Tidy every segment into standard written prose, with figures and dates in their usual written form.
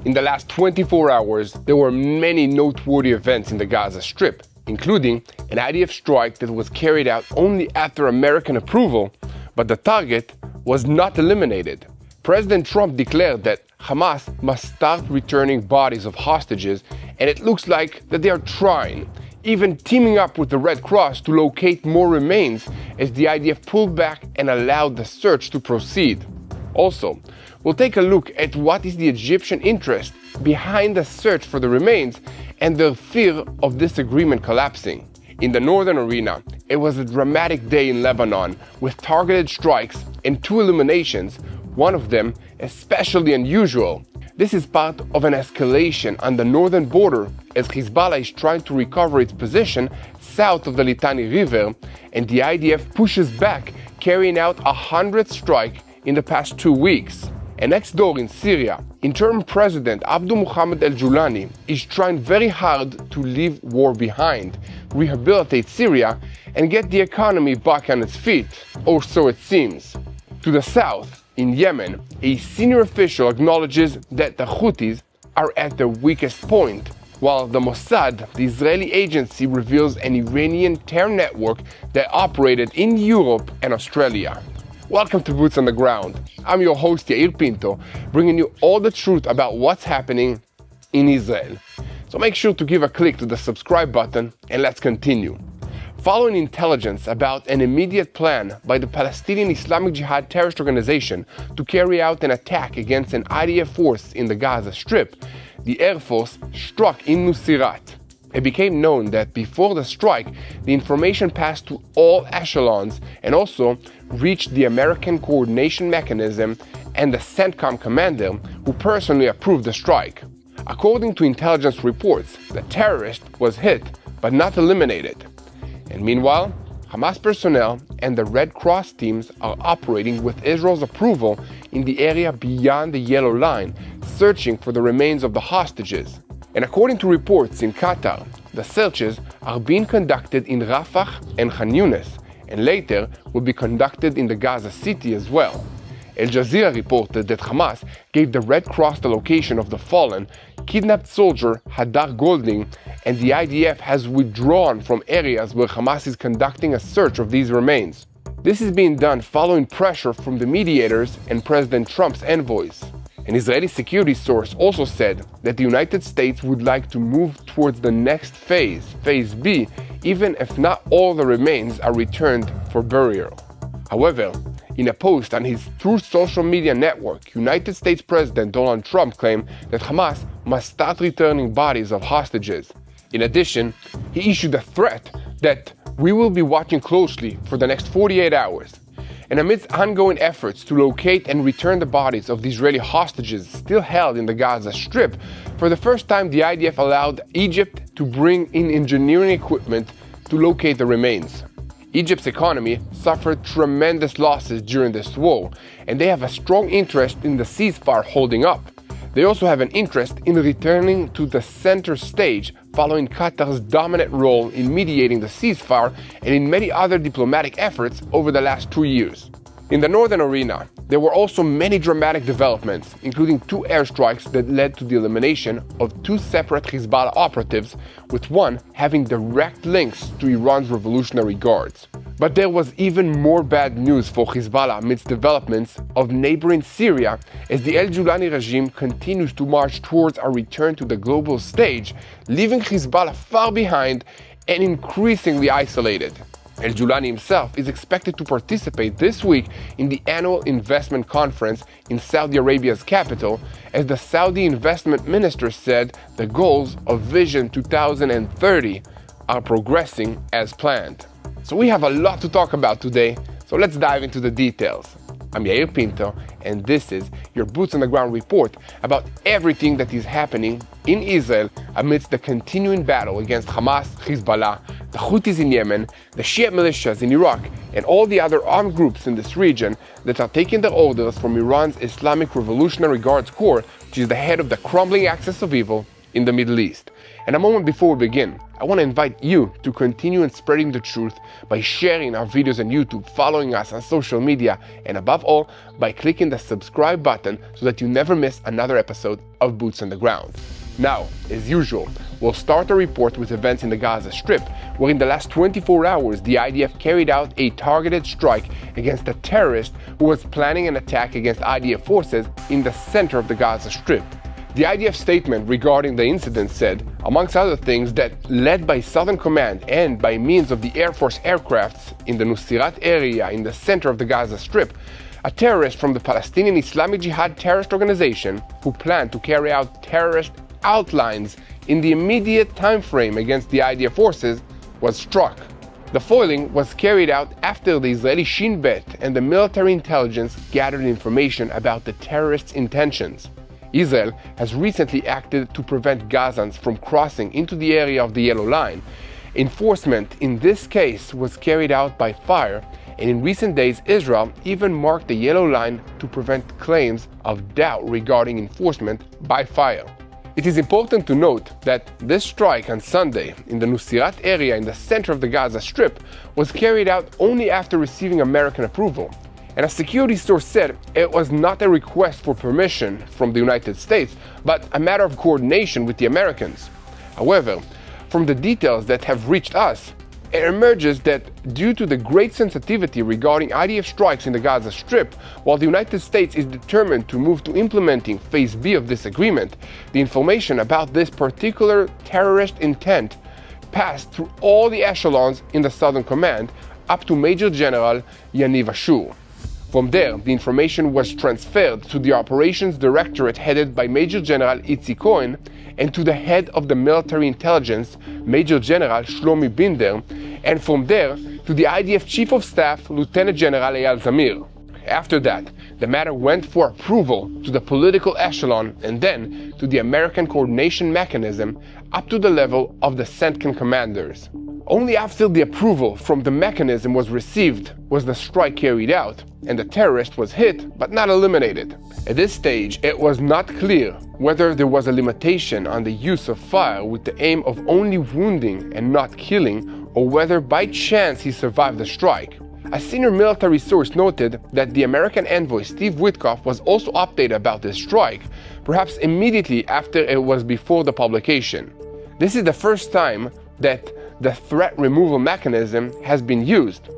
In the last 24 hours, there were many noteworthy events in the Gaza Strip, including an IDF strike that was carried out only after American approval, but the target was not eliminated. President Trump declared that Hamas must start returning bodies of hostages, and it looks like that they are trying, even teaming up with the Red Cross to locate more remains as the IDF pulled back and allowed the search to proceed. Also, we'll take a look at what is the Egyptian interest behind the search for the remains and their fear of this agreement collapsing. In the northern arena, it was a dramatic day in Lebanon with targeted strikes and 2 eliminations, one of them especially unusual. This is part of an escalation on the northern border as Hezbollah is trying to recover its position south of the Litani River, and the IDF pushes back, carrying out a 100th strike in the past 2 weeks. And next door in Syria, interim President Abdul Muhammad al-Julani is trying very hard to leave war behind, rehabilitate Syria, and get the economy back on its feet, or so it seems. To the south, in Yemen, a senior official acknowledges that the Houthis are at their weakest point, while the Mossad, the Israeli agency, reveals an Iranian terror network that operated in Europe and Australia. Welcome to Boots on the Ground. I'm your host Yair Pinto, bringing you all the truth about what's happening in Israel. So make sure to give a click to the subscribe button and let's continue. Following intelligence about an immediate plan by the Palestinian Islamic Jihad terrorist organization to carry out an attack against an IDF force in the Gaza Strip, the Air Force struck in Nuseirat. It became known that before the strike, the information passed to all echelons and also reached the American Coordination Mechanism and the CENTCOM commander, who personally approved the strike. According to intelligence reports, the terrorist was hit but not eliminated. And meanwhile, Hamas personnel and the Red Cross teams are operating with Israel's approval in the area beyond the Yellow Line, searching for the remains of the hostages. And according to reports in Qatar, the searches are being conducted in Rafah and Khan Yunis, and later will be conducted in the Gaza City as well. Al Jazeera reported that Hamas gave the Red Cross the location of the fallen, kidnapped soldier Hadar Golding, and the IDF has withdrawn from areas where Hamas is conducting a search of these remains. This is being done following pressure from the mediators and President Trump's envoys. An Israeli security source also said that the United States would like to move towards the next phase, Phase B, even if not all the remains are returned for burial. However, in a post on his Truth social media network, United States President Donald Trump claimed that Hamas must start returning bodies of hostages. In addition, he issued a threat that we will be watching closely for the next 48 hours. And amidst ongoing efforts to locate and return the bodies of the Israeli hostages still held in the Gaza Strip, for the first time the IDF allowed Egypt to bring in engineering equipment to locate the remains. Egypt's economy suffered tremendous losses during this war, and they have a strong interest in the ceasefire holding up. They also have an interest in returning to the center stage following Qatar's dominant role in mediating the ceasefire and in many other diplomatic efforts over the last 2 years. In the northern arena, there were also many dramatic developments, including 2 airstrikes that led to the elimination of 2 separate Hezbollah operatives, with one having direct links to Iran's Revolutionary Guards. But there was even more bad news for Hezbollah amidst developments of neighboring Syria as the al-Julani regime continues to march towards a return to the global stage, leaving Hezbollah far behind and increasingly isolated. Al-Julani himself is expected to participate this week in the annual investment conference in Saudi Arabia's capital, as the Saudi investment minister said the goals of Vision 2030 are progressing as planned. So we have a lot to talk about today, so let's dive into the details. I'm Yair Pinto, and this is your Boots on the Ground report about everything that is happening in Israel amidst the continuing battle against Hamas, Hezbollah, the Houthis in Yemen, the Shia militias in Iraq, and all the other armed groups in this region that are taking their orders from Iran's Islamic Revolutionary Guards Corps, which is the head of the crumbling axis of evil, in the Middle East. And a moment before we begin, I want to invite you to continue in spreading the truth by sharing our videos on YouTube, following us on social media, and above all, by clicking the subscribe button so that you never miss another episode of Boots on the Ground. Now, as usual, we'll start our report with events in the Gaza Strip, where in the last 24 hours, the IDF carried out a targeted strike against a terrorist who was planning an attack against IDF forces in the center of the Gaza Strip. The IDF statement regarding the incident said, amongst other things, that led by Southern Command and by means of the Air Force aircrafts in the Nuseirat area in the center of the Gaza Strip, a terrorist from the Palestinian Islamic Jihad terrorist organization who planned to carry out terrorist outlines in the immediate time frame against the IDF forces was struck. The foiling was carried out after the Israeli Shin Bet and the military intelligence gathered information about the terrorists' intentions. Israel has recently acted to prevent Gazans from crossing into the area of the Yellow Line. Enforcement in this case was carried out by fire, and in recent days Israel even marked the Yellow Line to prevent claims of doubt regarding enforcement by fire. It is important to note that this strike on Sunday in the Nuseirat area in the center of the Gaza Strip was carried out only after receiving American approval. And a security source said it was not a request for permission from the United States, but a matter of coordination with the Americans. However, from the details that have reached us, it emerges that due to the great sensitivity regarding IDF strikes in the Gaza Strip, while the United States is determined to move to implementing Phase B of this agreement, the information about this particular terrorist intent passed through all the echelons in the Southern Command up to Major General Yaniv Ashur. From there, the information was transferred to the Operations Directorate headed by Major General Itzi Cohen and to the head of the military intelligence, Major General Shlomi Binder, and from there to the IDF Chief of Staff, Lieutenant General Eyal Zamir. After that, the matter went for approval to the political echelon and then to the American coordination mechanism up to the level of the CENTCOM commanders. Only after the approval from the mechanism was received was the strike carried out, and the terrorist was hit but not eliminated. At this stage, it was not clear whether there was a limitation on the use of fire with the aim of only wounding and not killing, or whether by chance he survived the strike. A senior military source noted that the American envoy Steve Witkoff was also updated about this strike, perhaps immediately after it was before the publication. This is the first time that the threat removal mechanism has been used.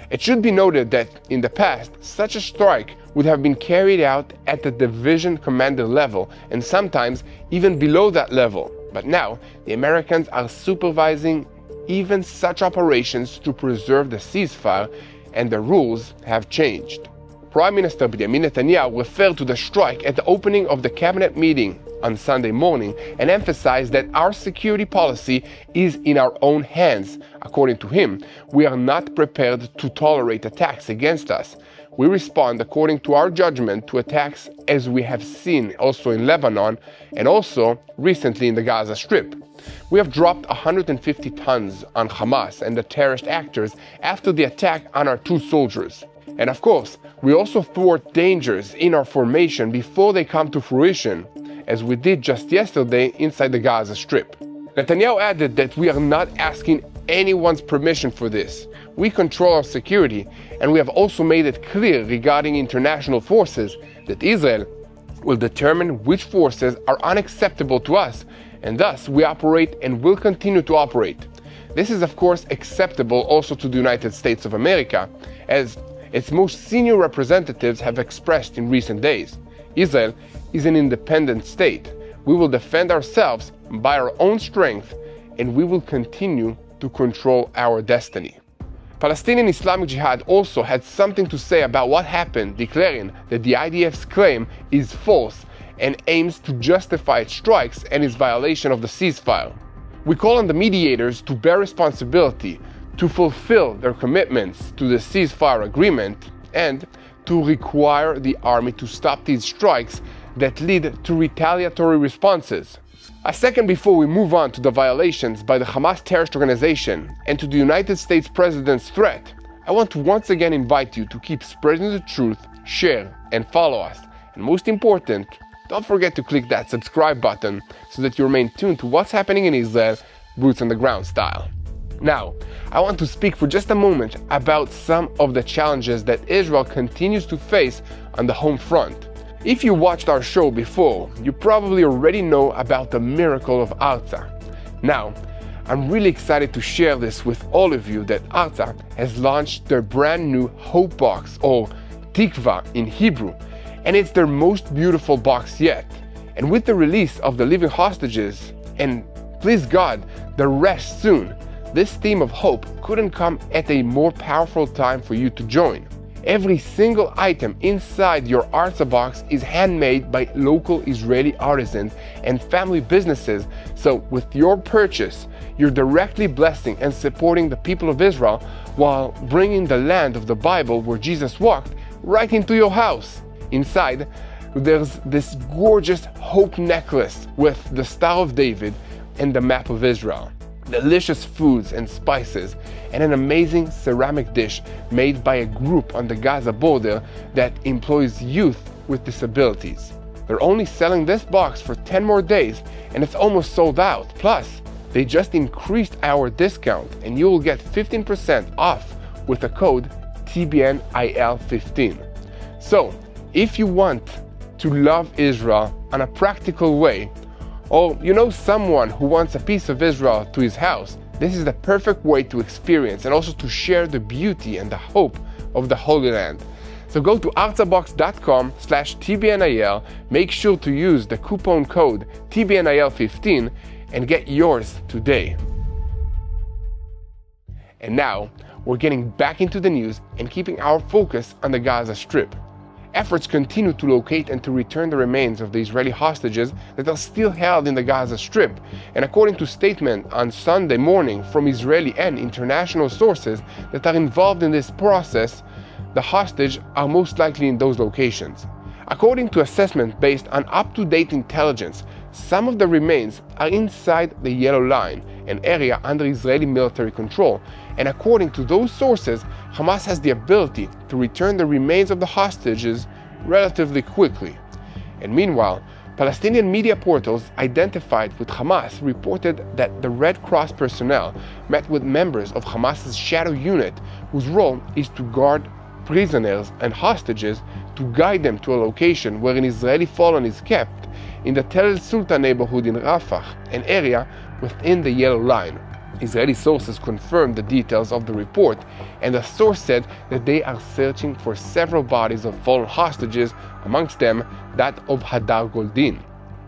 It should be noted that in the past, such a strike would have been carried out at the division commander level and sometimes even below that level. But now, the Americans are supervising even such operations to preserve the ceasefire, and the rules have changed. Prime Minister Benjamin Netanyahu referred to the strike at the opening of the cabinet meeting on Sunday morning and emphasized that our security policy is in our own hands. According to him, we are not prepared to tolerate attacks against us. We respond according to our judgment to attacks as we have seen also in Lebanon and also recently in the Gaza Strip. We have dropped 150 tons on Hamas and the terrorist actors after the attack on our 2 soldiers. And of course, we also thwart dangers in our formation before they come to fruition, as we did just yesterday inside the Gaza Strip. Netanyahu added that we are not asking anyone's permission for this. We control our security, and we have also made it clear regarding international forces that Israel will determine which forces are unacceptable to us, and thus we operate and will continue to operate. This is of course acceptable also to the United States of America, as its most senior representatives have expressed in recent days. Israel is an independent state. We will defend ourselves by our own strength, and we will continue to control our destiny. Palestinian Islamic Jihad also had something to say about what happened, declaring that the IDF's claim is false and aims to justify its strikes and its violation of the ceasefire. We call on the mediators to bear responsibility, to fulfill their commitments to the ceasefire agreement, and to require the army to stop these strikes that lead to retaliatory responses. A second before we move on to the violations by the Hamas terrorist organization and to the United States President's threat, I want to once again invite you to keep spreading the truth, share and follow us, and most important, don't forget to click that subscribe button so that you remain tuned to what's happening in Israel, boots on the ground style. Now, I want to speak for just a moment about some of the challenges that Israel continues to face on the home front. If you watched our show before, you probably already know about the miracle of Arza. Now, I'm really excited to share this with all of you that Arza has launched their brand new Hope Box, or Tikva in Hebrew, and it's their most beautiful box yet. And with the release of the living hostages, and please God, the rest soon, this theme of hope couldn't come at a more powerful time for you to join. Every single item inside your Arza box is handmade by local Israeli artisans and family businesses, so with your purchase, you're directly blessing and supporting the people of Israel while bringing the land of the Bible where Jesus walked right into your house. Inside, there's this gorgeous hope necklace with the Star of David and the map of Israel, delicious foods and spices, and an amazing ceramic dish made by a group on the Gaza border that employs youth with disabilities. They're only selling this box for 10 more days and it's almost sold out. Plus, they just increased our discount and you will get 15% off with the code TBNIL15. So, if you want to love Israel in a practical way, or you know someone who wants a piece of Israel to his house, this is the perfect way to experience and also to share the beauty and the hope of the Holy Land. So go to arzabox.com/TBNIL, make sure to use the coupon code TBNIL15 and get yours today. And now, we're getting back into the news and keeping our focus on the Gaza Strip. Efforts continue to locate and to return the remains of the Israeli hostages that are still held in the Gaza Strip. And according to statement on Sunday morning from Israeli and international sources that are involved in this process, the hostages are most likely in those locations. According to assessment based on up-to-date intelligence, some of the remains are inside the Yellow Line, an area under Israeli military control, and according to those sources, Hamas has the ability to return the remains of the hostages relatively quickly. And meanwhile, Palestinian media portals identified with Hamas reported that the Red Cross personnel met with members of Hamas's shadow unit, whose role is to guard prisoners and hostages to guide them to a location where an Israeli fallen is kept in the Tel el-Sultan neighborhood in Rafah, an area within the Yellow Line. Israeli sources confirmed the details of the report, and the source said that they are searching for several bodies of fallen hostages, amongst them that of Hadar Goldin.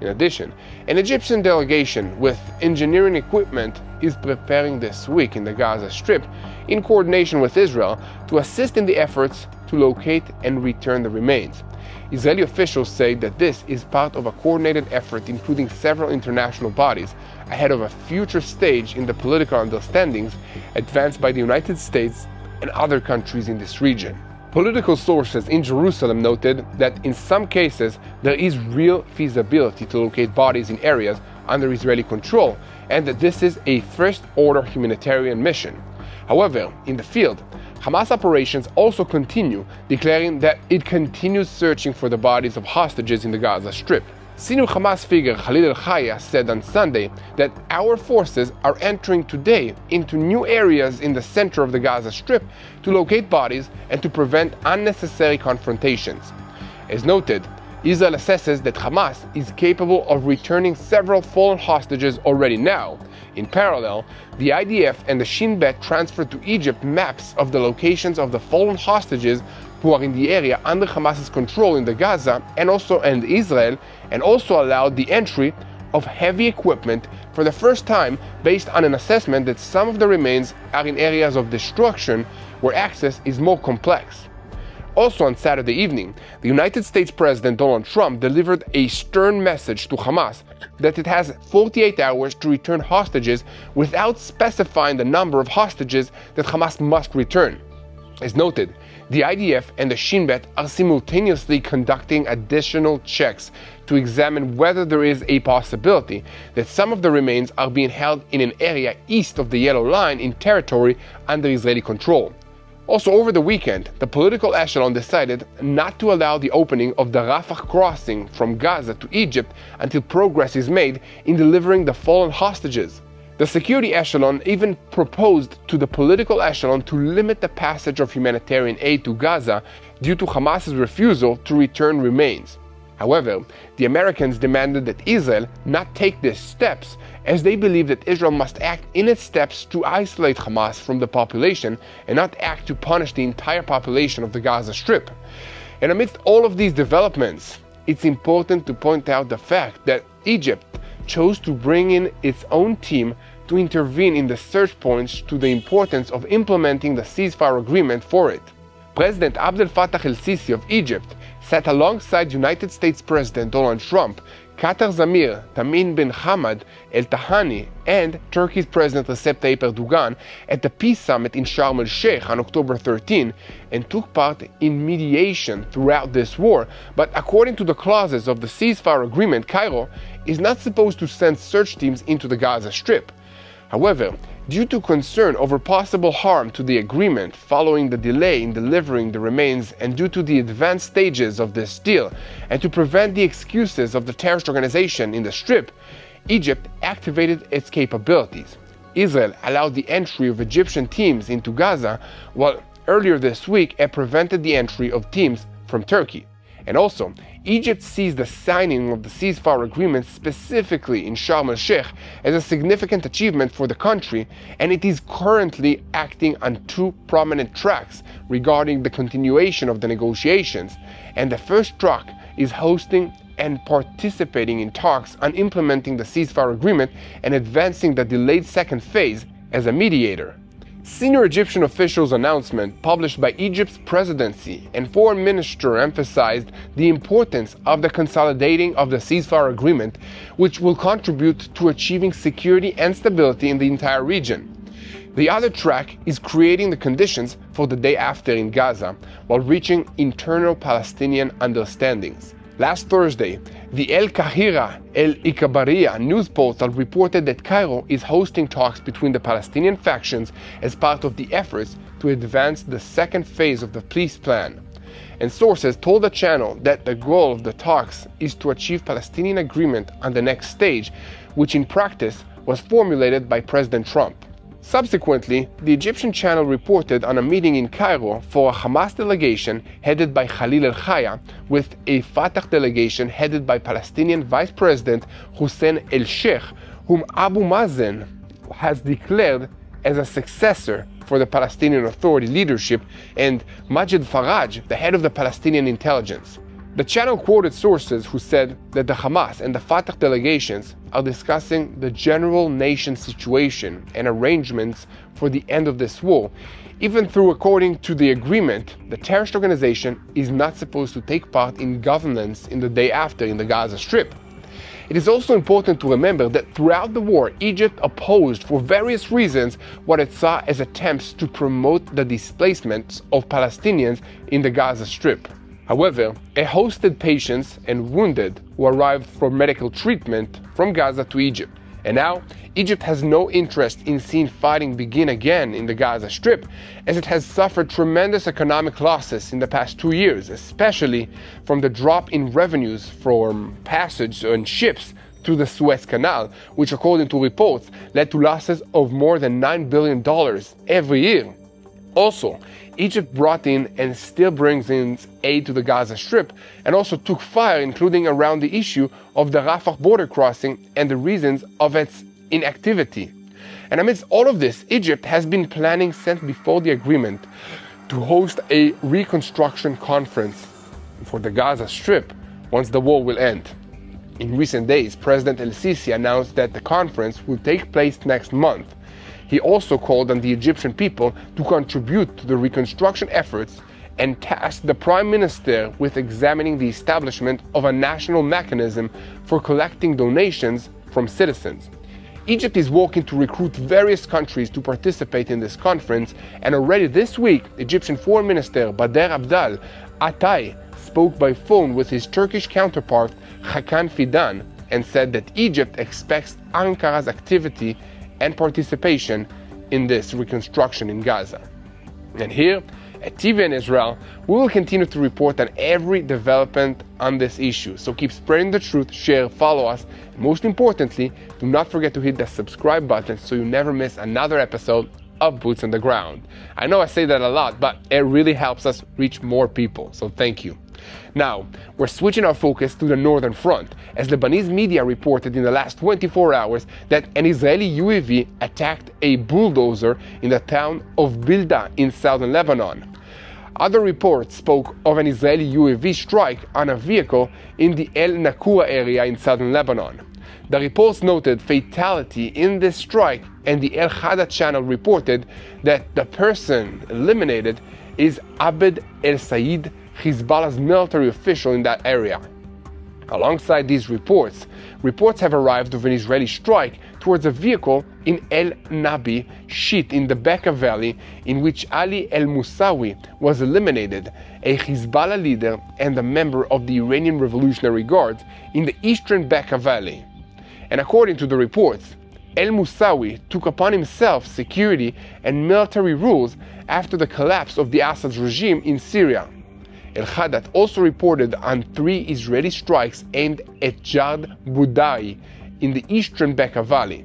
In addition, an Egyptian delegation with engineering equipment is preparing this week in the Gaza Strip in coordination with Israel to assist in the efforts to locate and return the remains. Israeli officials say that this is part of a coordinated effort including several international bodies ahead of a future stage in the political understandings advanced by the United States and other countries in this region. Political sources in Jerusalem noted that in some cases there is real feasibility to locate bodies in areas under Israeli control and that this is a first-order humanitarian mission. However, in the field, Hamas operations also continue, declaring that it continues searching for the bodies of hostages in the Gaza Strip. Senior Hamas figure Khalil al-Khaya said on Sunday that our forces are entering today into new areas in the center of the Gaza Strip to locate bodies and to prevent unnecessary confrontations. As noted, Israel assesses that Hamas is capable of returning several fallen hostages already now. In parallel, the IDF and the Shin Bet transferred to Egypt maps of the locations of the fallen hostages who are in the area under Hamas's control in the Gaza and Israel, and also allowed the entry of heavy equipment for the first time based on an assessment that some of the remains are in areas of destruction where access is more complex. Also on Saturday evening, the United States President Donald Trump delivered a stern message to Hamas that it has 48 hours to return hostages without specifying the number of hostages that Hamas must return. As noted, the IDF and the Shin Bet are simultaneously conducting additional checks to examine whether there is a possibility that some of the remains are being held in an area east of the Yellow Line in territory under Israeli control. Also, over the weekend, the political echelon decided not to allow the opening of the Rafah crossing from Gaza to Egypt until progress is made in delivering the fallen hostages. The security echelon even proposed to the political echelon to limit the passage of humanitarian aid to Gaza due to Hamas's refusal to return remains. However, the Americans demanded that Israel not take these steps, as they believe that Israel must act in its steps to isolate Hamas from the population and not act to punish the entire population of the Gaza Strip. And amidst all of these developments, it's important to point out the fact that Egypt chose to bring in its own team to intervene in the search points to the importance of implementing the ceasefire agreement for it. President Abdel Fattah el-Sisi of Egypt sat alongside United States President Donald Trump, Qatar's Emir Tamim bin Hamad Al Thani, and Turkey's President Recep Tayyip Erdogan at the peace summit in Sharm el-Sheikh on October 13, and took part in mediation throughout this war. But according to the clauses of the ceasefire agreement, Cairo is not supposed to send search teams into the Gaza Strip. However, due to concern over possible harm to the agreement following the delay in delivering the remains, and due to the advanced stages of this deal, and to prevent the excuses of the terrorist organization in the Strip, Egypt activated its capabilities. Israel allowed the entry of Egyptian teams into Gaza, while earlier this week it prevented the entry of teams from Turkey. And also, Egypt sees the signing of the ceasefire agreement specifically in Sharm el-Sheikh as a significant achievement for the country, and it is currently acting on two prominent tracks regarding the continuation of the negotiations. And the first track is hosting and participating in talks on implementing the ceasefire agreement and advancing the delayed second phase as a mediator. Senior Egyptian officials' announcement published by Egypt's presidency and foreign minister emphasized the importance of the consolidating of the ceasefire agreement, which will contribute to achieving security and stability in the entire region. The other track is creating the conditions for the day after in Gaza, while reaching internal Palestinian understandings. Last Thursday, the El Kahira El Ikabariya news portal reported that Cairo is hosting talks between the Palestinian factions as part of the efforts to advance the second phase of the peace plan. And sources told the channel that the goal of the talks is to achieve Palestinian agreement on the next stage, which in practice was formulated by President Trump. Subsequently, the Egyptian channel reported on a meeting in Cairo for a Hamas delegation headed by Khalil el-Khaya with a Fatah delegation headed by Palestinian Vice President Hussein el-Sheikh, whom Abu Mazen has declared as a successor for the Palestinian Authority leadership, and Majid Faraj, the head of the Palestinian intelligence. The channel quoted sources who said that the Hamas and the Fatah delegations are discussing the general nation situation and arrangements for the end of this war, even though, according to the agreement, the terrorist organization is not supposed to take part in governance in the day after in the Gaza Strip. It is also important to remember that throughout the war, Egypt opposed for various reasons what it saw as attempts to promote the displacement of Palestinians in the Gaza Strip. However, it hosted patients and wounded who arrived for medical treatment from Gaza to Egypt. And now, Egypt has no interest in seeing fighting begin again in the Gaza Strip, as it has suffered tremendous economic losses in the past 2 years, especially from the drop in revenues from passage on ships through the Suez Canal, which according to reports led to losses of more than $9 billion every year. Also, Egypt brought in and still brings in aid to the Gaza Strip, and also took fire, including around the issue of the Rafah border crossing and the reasons of its inactivity. And amidst all of this, Egypt has been planning since before the agreement to host a reconstruction conference for the Gaza Strip once the war will end. In recent days, President el-Sisi announced that the conference will take place next month. He also called on the Egyptian people to contribute to the reconstruction efforts and tasked the Prime Minister with examining the establishment of a national mechanism for collecting donations from citizens. Egypt is working to recruit various countries to participate in this conference, and already this week, Egyptian Foreign Minister Badr Abdal Atay spoke by phone with his Turkish counterpart Hakan Fidan and said that Egypt expects Ankara's activity and participation in this reconstruction in Gaza. And here at TBN Israel, we will continue to report on every development on this issue. So keep spreading the truth, share, follow us, and most importantly, do not forget to hit that subscribe button so you never miss another episode of Boots on the Ground. I know I say that a lot, but it really helps us reach more people, so thank you. Now, we're switching our focus to the northern front, as Lebanese media reported in the last 24 hours that an Israeli UAV attacked a bulldozer in the town of Bilda in southern Lebanon. Other reports spoke of an Israeli UAV strike on a vehicle in the El Nakura area in southern Lebanon. The reports noted fatality in this strike, and the El Hada channel reported that the person eliminated is Abed El Sayed, Hezbollah's military official in that area. Alongside these reports have arrived of an Israeli strike towards a vehicle in El Nabi Shit in the Bekaa Valley, in which Ali El Musawi was eliminated, a Hezbollah leader and a member of the Iranian Revolutionary Guards in the eastern Bekaa Valley. And according to the reports, El Musawi took upon himself security and military rules after the collapse of the Assad's regime in Syria. El Hadat also reported on 3 Israeli strikes aimed at Jad Budai in the eastern Bekaa Valley.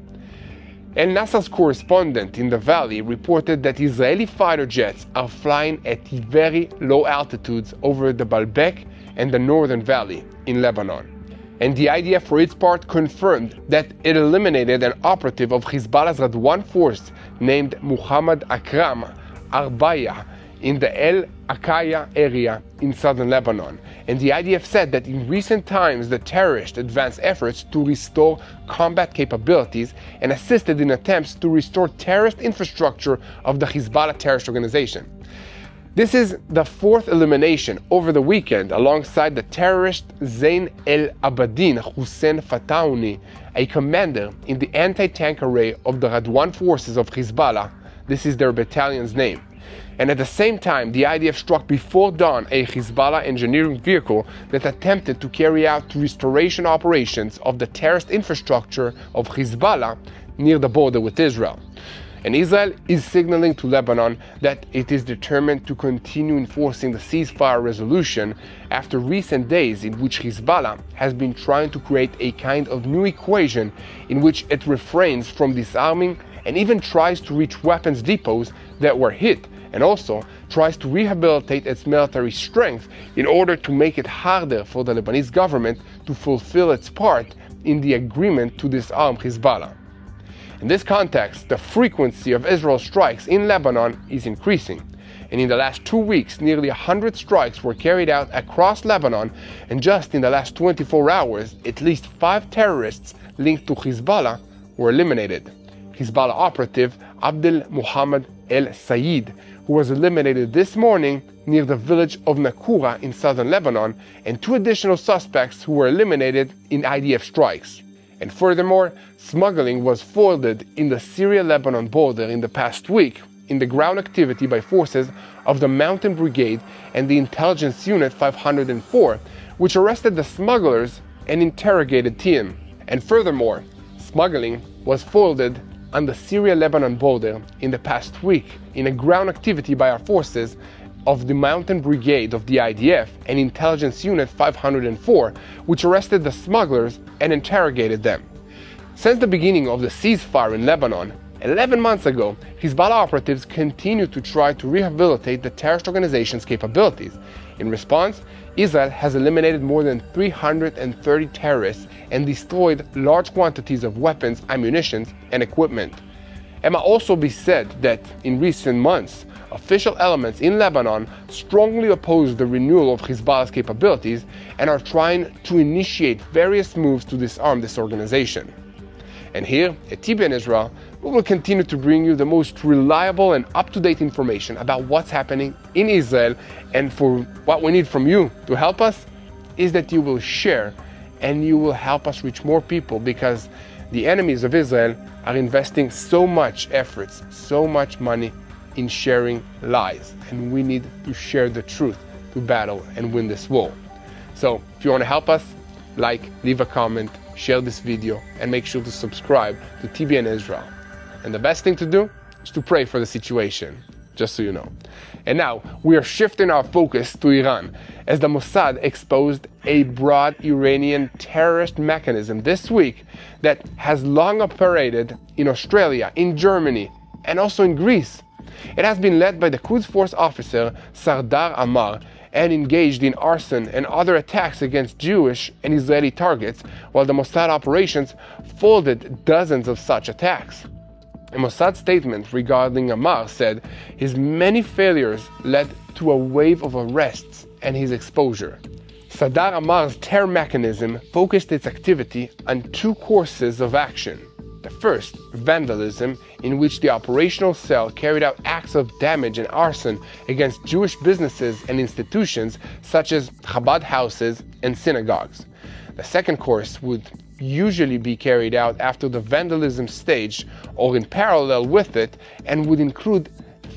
El Nasser's correspondent in the valley reported that Israeli fighter jets are flying at very low altitudes over the Baalbek and the northern valley in Lebanon. And the IDF, for its part, confirmed that it eliminated an operative of Hezbollah's Radwan force named Muhammad Akram Arbaya in the El Akaya area in southern Lebanon. And the IDF said that in recent times the terrorists advanced efforts to restore combat capabilities and assisted in attempts to restore terrorist infrastructure of the Hezbollah terrorist organization. This is the 4th elimination over the weekend alongside the terrorist Zain el-Abidin Hussein Fataouni, a commander in the anti-tank array of the Radwan forces of Hezbollah. This is their battalion's name. And at the same time, the IDF struck before dawn a Hezbollah engineering vehicle that attempted to carry out restoration operations of the terrorist infrastructure of Hezbollah near the border with Israel. And Israel is signaling to Lebanon that it is determined to continue enforcing the ceasefire resolution after recent days in which Hezbollah has been trying to create a kind of new equation in which it refrains from disarming and even tries to reach weapons depots that were hit, and also tries to rehabilitate its military strength in order to make it harder for the Lebanese government to fulfill its part in the agreement to disarm Hezbollah. In this context, the frequency of Israel's strikes in Lebanon is increasing, and in the last 2 weeks, nearly 100 strikes were carried out across Lebanon, and just in the last 24 hours, at least 5 terrorists linked to Hezbollah were eliminated. Hezbollah operative Abdel Muhammad El Sayed, who was eliminated this morning near the village of Nakura in southern Lebanon, and 2 additional suspects who were eliminated in IDF strikes. And furthermore, smuggling was foiled in the Syria-Lebanon border in the past week in the ground activity by forces of the Mountain Brigade and the Intelligence Unit 504, which arrested the smugglers and interrogated them. And furthermore, smuggling was foiled on the Syria-Lebanon border in the past week in a ground activity by our forces of the Mountain Brigade of the IDF and Intelligence Unit 504, which arrested the smugglers and interrogated them. Since the beginning of the ceasefire in Lebanon, 11 months ago, Hezbollah operatives continued to try to rehabilitate the terrorist organization's capabilities. In response, Israel has eliminated more than 330 terrorists and destroyed large quantities of weapons, ammunition, and equipment. It might also be said that in recent months, official elements in Lebanon strongly oppose the renewal of Hezbollah's capabilities and are trying to initiate various moves to disarm this organization. And here at TBN Israel, we will continue to bring you the most reliable and up-to-date information about what's happening in Israel, and for what we need from you to help us is that you will share and you will help us reach more people, because the enemies of Israel are investing so much efforts, so much money in sharing lies, and we need to share the truth to battle and win this war. So if you want to help us, like, leave a comment, share this video, and make sure to subscribe to TBN Israel. And the best thing to do is to pray for the situation. just so you know. And now, we are shifting our focus to Iran, as the Mossad exposed a broad Iranian terrorist mechanism this week that has long operated in Australia, in Germany, and also in Greece. It has been led by the Quds Force officer Sardar Amar and engaged in arson and other attacks against Jewish and Israeli targets, while the Mossad operations folded dozens of such attacks. A Mossad statement regarding Amar said his many failures led to a wave of arrests and his exposure. Sardar Amar's terror mechanism focused its activity on two courses of action. The first, vandalism, in which the operational cell carried out acts of damage and arson against Jewish businesses and institutions such as Chabad houses and synagogues. The second course would usually be carried out after the vandalism stage or in parallel with it, and would include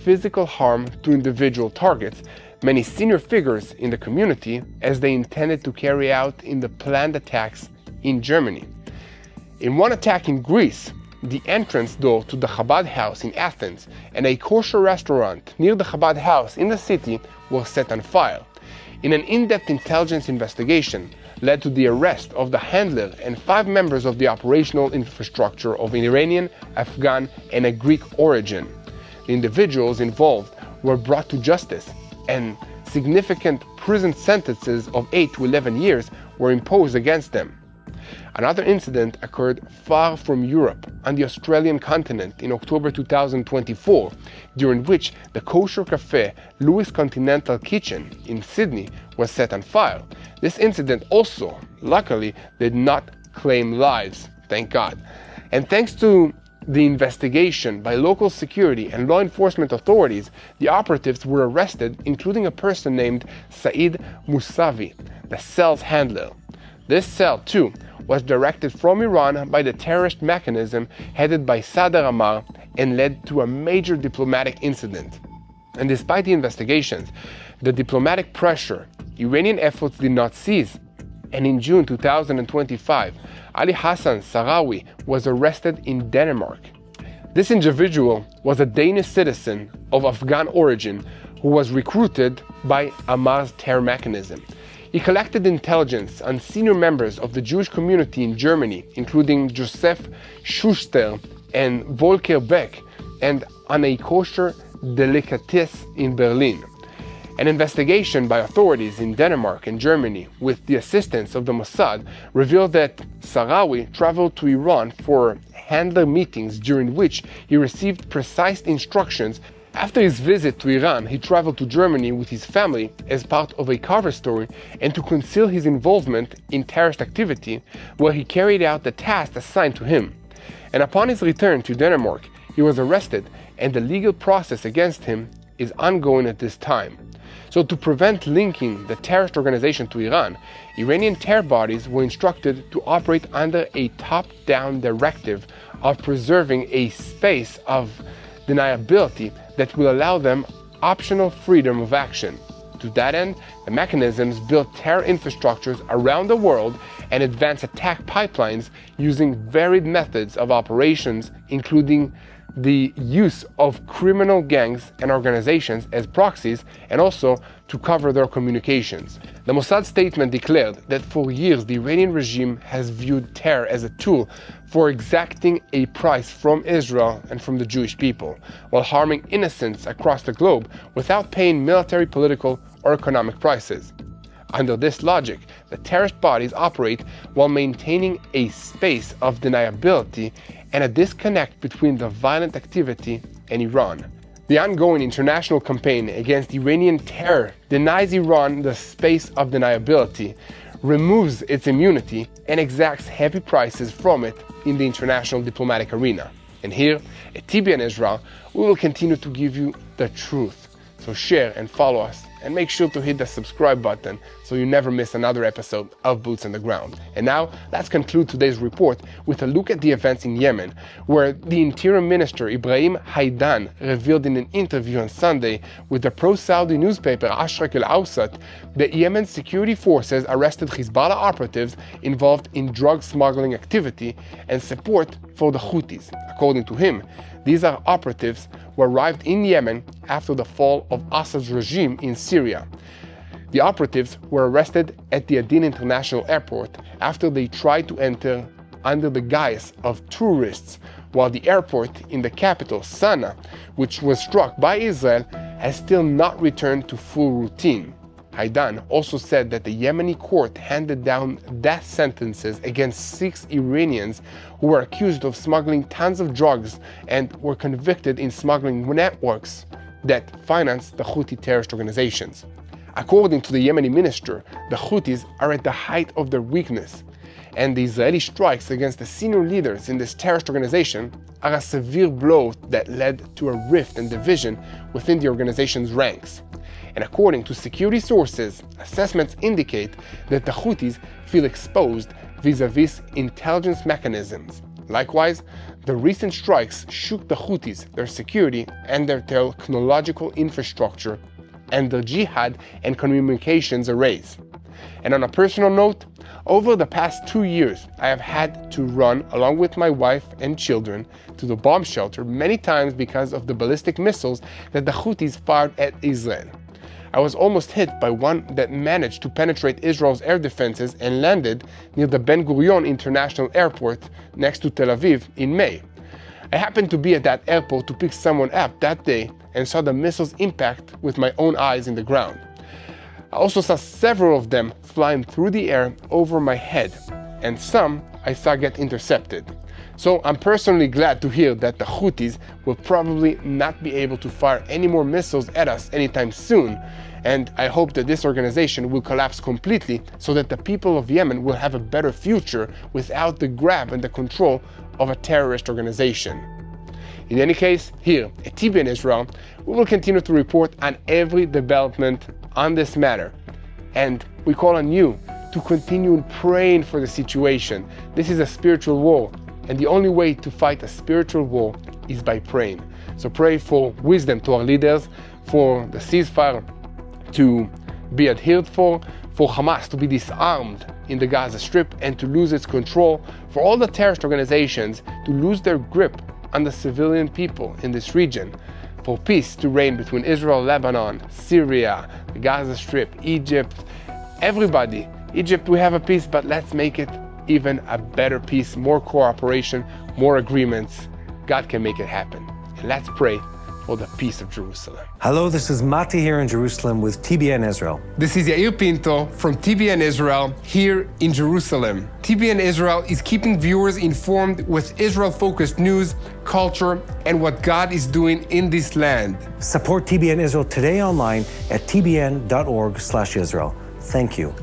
physical harm to individual targets, many senior figures in the community, as they intended to carry out in the planned attacks in Germany. In one attack in Greece, the entrance door to the Chabad house in Athens and a kosher restaurant near the Chabad house in the city were set on fire. In an in-depth intelligence investigation, led to the arrest of the handler and 5 members of the operational infrastructure of Iranian, Afghan, and a Greek origin. The individuals involved were brought to justice, and significant prison sentences of 8 to 11 years were imposed against them. Another incident occurred far from Europe, on the Australian continent, in October 2024, during which the kosher cafe Louis Continental Kitchen in Sydney was set on fire. This incident also, luckily, did not claim lives, thank God. And thanks to the investigation by local security and law enforcement authorities, the operatives were arrested, including a person named Saeed Mousavi, the cell's handler. This cell, too, was directed from Iran by the terrorist mechanism headed by Sardar Amar and led to a major diplomatic incident. And despite the investigations, the diplomatic pressure, Iranian efforts did not cease, and in June 2025, Ali Hassan Sarawi was arrested in Denmark. This individual was a Danish citizen of Afghan origin who was recruited by Amar's terror mechanism. He collected intelligence on senior members of the Jewish community in Germany, including Joseph Schuster and Volker Beck, and on a kosher delicatesse in Berlin. An investigation by authorities in Denmark and Germany, with the assistance of the Mossad, revealed that Sarawi traveled to Iran for handler meetings during which he received precise instructions. After his visit to Iran, he traveled to Germany with his family as part of a cover story and to conceal his involvement in terrorist activity, where he carried out the task assigned to him. And upon his return to Denmark, he was arrested, and the legal process against him is ongoing at this time. So to prevent linking the terrorist organization to Iran, Iranian terror bodies were instructed to operate under a top-down directive of preserving a space of deniability that will allow them optional freedom of action. To that end, the mechanisms built terror infrastructures around the world and advanced attack pipelines using varied methods of operations, including the use of criminal gangs and organizations as proxies, and also to cover their communications. The Mossad statement declared that for years the Iranian regime has viewed terror as a tool for exacting a price from Israel and from the Jewish people, while harming innocents across the globe without paying military, political, or economic prices. Under this logic, the terrorist bodies operate while maintaining a space of deniability and a disconnect between the violent activity and Iran. The ongoing international campaign against Iranian terror denies Iran the space of deniability, removes its immunity, and exacts heavy prices from it in the international diplomatic arena. And here, at TBN Israel, we will continue to give you the truth. So share and follow us, and make sure to hit the subscribe button so you never miss another episode of Boots on the Ground. And now, let's conclude today's report with a look at the events in Yemen, where the Interior Minister Ibrahim Haidan revealed in an interview on Sunday with the pro-Saudi newspaper Ashrak al-Awsat that Yemen's security forces arrested Hezbollah operatives involved in drug smuggling activity and support for the Houthis. According to him, These are operatives who arrived in Yemen after the fall of Assad's regime in Syria. The operatives were arrested at the Adin International Airport after they tried to enter under the guise of tourists, while the airport in the capital, Sana'a, which was struck by Israel, has still not returned to full routine. Haidan also said that the Yemeni court handed down death sentences against 6 Iranians who were accused of smuggling tons of drugs and were convicted in smuggling networks that financed the Houthi terrorist organizations. According to the Yemeni minister, the Houthis are at the height of their weakness, and the Israeli strikes against the senior leaders in this terrorist organization are a severe blow that led to a rift and division within the organization's ranks. And according to security sources, assessments indicate that the Houthis feel exposed vis-a-vis intelligence mechanisms. Likewise, the recent strikes shook the Houthis, their security, and their technological infrastructure, and their jihad and communications arrays. And on a personal note, over the past 2 years, I have had to run along with my wife and children to the bomb shelter many times because of the ballistic missiles that the Houthis fired at Israel. I was almost hit by one that managed to penetrate Israel's air defenses and landed near the Ben Gurion International Airport next to Tel Aviv in May. I happened to be at that airport to pick someone up that day and saw the missiles impact with my own eyes in the ground. I also saw several of them flying through the air over my head, and some I saw get intercepted. So I'm personally glad to hear that the Houthis will probably not be able to fire any more missiles at us anytime soon, and I hope that this organization will collapse completely so that the people of Yemen will have a better future without the grab and the control of a terrorist organization. In any case, here at TBN Israel, we will continue to report on every development on this matter, and we call on you to continue praying for the situation. This is a spiritual war, and the only way to fight a spiritual war is by praying. So pray for wisdom to our leaders, for the ceasefire to be adhered for Hamas to be disarmed in the Gaza Strip and to lose its control, for all the terrorist organizations to lose their grip on the civilian people in this region, for peace to reign between Israel, Lebanon, Syria, the Gaza Strip, Egypt, everybody. Egypt, we have a peace, but let's make it even a better peace, more cooperation, more agreements. God can make it happen. And let's pray for the peace of Jerusalem. Hello, this is Mati here in Jerusalem with TBN Israel. This is Yair Pinto from TBN Israel here in Jerusalem. TBN Israel is keeping viewers informed with Israel-focused news, culture, and what God is doing in this land. Support TBN Israel today online at tbn.org/Israel. Thank you.